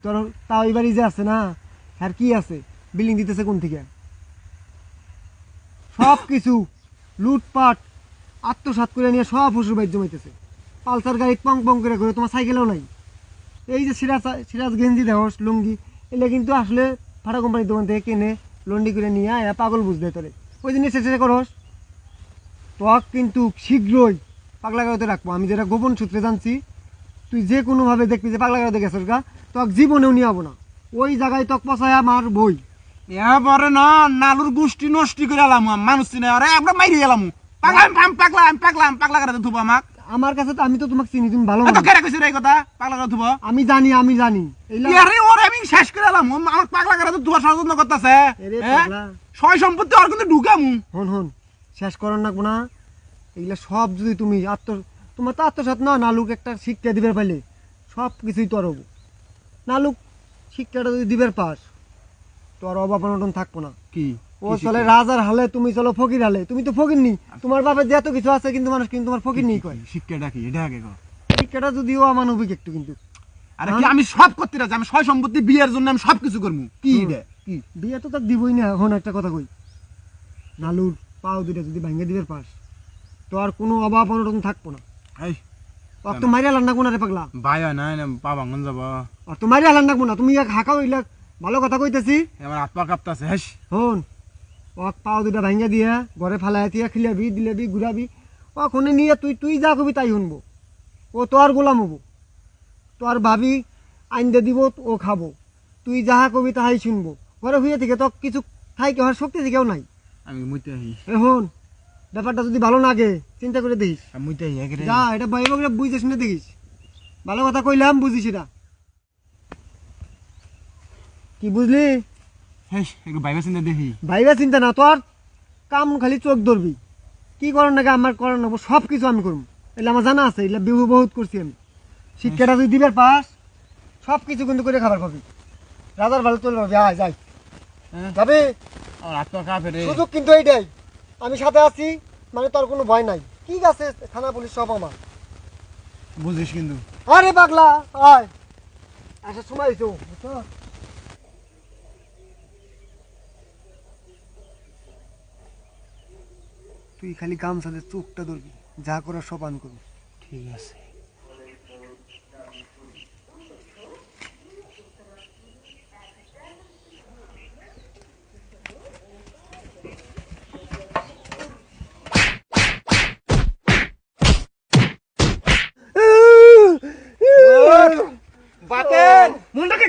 তোর তাও এবারই যে আছে না আর কি আছে বিল্ডিং দিতেছে কোন থেকে সব কিছু লুটপাট আত্মসাৎ করে নিয়ে সব শ্বশুর বাড়ি জমাইতেছে পালসার গাড়ি পং পং করে ঘুরে তোমার সাইকেলেও নাই এই যে সিরাজ সিরাজ গেঞ্জি দেহ লুঙ্গি এগুলো কিন্তু আসলে ফাটা কোম্পানির দোকান থেকে কিনে লন্ডি করে নিয়ে এরা পাগল বুঝতে তোরে ওই জন্য চেষ্টা করস তোক কিন্তু শীঘ্রই পাগলা গাড়িতে রাখবো আমি যেটা গোপন সূত্রে জানছি তুই যে কোনোভাবে দেখবি যে পাগলা গাড়িতে গেছিস গা তোক জীবনেও নিয়ে যাবো না ওই জায়গায় তোক পচায় আমার বই এবারে না নালুর গোষ্ঠী নষ্টি করে এলাম মানুষ চিনে আরে আমরা মাইরে এলাম পাগলা করে ধুবো আমাক আমার কাছে তো আমি তো তোমাকে চিনি তুমি ভালো তো কেন কইছিস এই কথা পাগলা করে ধুবো আমি জানি আরে ওরে আমি শেষ করে এলাম আমার পাগলা করে ধুবো ষড়যন্ত্র করতেছে সয় সম্পত্তি আর কিন্তু ঢুকামু হন শেষ করার না কোনা এগুলা সব যদি তুমি তোমার তো আত্মসাৎ না নালুক একটা শিক্ষা দিবে পাইলে সব কিছুই তোর হবো নালুক শিক্ষাটা যদি দিবের পাস তোর অভাব অনটন থাকবো না কি ও চলে রাজার হালে তুমি চলো ফকির হালে তুমি তো ফকির নি তোমার বাপের যে এত কিছু আছে কিন্তু মানুষ কিন্তু তোমার ফকির নেই কয় শিক্ষাটা কি এটা আগে কর শিক্ষাটা যদিও অমানবিক একটু কিন্তু আরে কি আমি সব করতে রাজি আমি সয় সম্পত্তি বিয়ের জন্য আমি সবকিছু করবো কি এটা কি বিয়ে তো তাক দিবই না এখন একটা কথা কই নালুর পাও দুইটা যদি ভাঙে দিবের পাস তো আর কোনো অভাব অনটন থাকবো না এই আর তো মারি আলান না কোনা রে পাগলা ভাই না পা ভাঙন যাব আর তো মারি আলান না কোনা তুমি এক হাঁকাও ইলাক ভালো কথা কইতেছি আমার হাত পা কাঁপতাছে হেস হন ওক পাও দুটা ভাঙে দিয়া ঘরে ফালাই দিয়া খিলাবি দিলেবি ঘুরাবি ওখানে নিয়ে তুই যা কবি তাই শুনবো ও তো আর গোলাম হবো তো আর ভাবি আইন দে দিব ও খাবো তুই যাহা কবি তাহাই শুনবো ঘরে হইয়া থেকে তো কিছু খাই কেউ শক্তি থেকেও নাই আমি মুইতে আহি এখন ব্যাপারটা যদি ভালো লাগে চিন্তা করে দেখিস আমি মুইতে আহি একেরে যা এটা ভাই বুঝে শুনে দেখিস ভালো কথা কইলাম বুঝিস এটা কি বুঝলি হেস একটু বাইরে চিন্তা দেখি ভাইবা চিন্তা না তোর কাম খালি চোখ ধরবি কি করার নাকি আমার করার নেবো সব কিছু আমি করবো এগুলো আমার জানা আছে এগুলো বিহু বহুত করছি আমি শিক্ষাটা তুই দিবার পাস সব কিছু কিন্তু করে খাবার পাবি রাজার ভালো চলে পাবি আয় যাই যাবে আর হাত পা কাঁপে রে সুযোগ কিন্তু এইটাই আমি সাথে আছি মানে তোর কোনো ভয় নাই কি আছে থানা পুলিশ সব আমার বুঝিস কিন্তু আরে পাগলা আয় আসার সময় হয়েছে বুঝছো তুই খালি গামছাতে চোখটা ধরবি যা করার সব আন করবি ঠিক আছে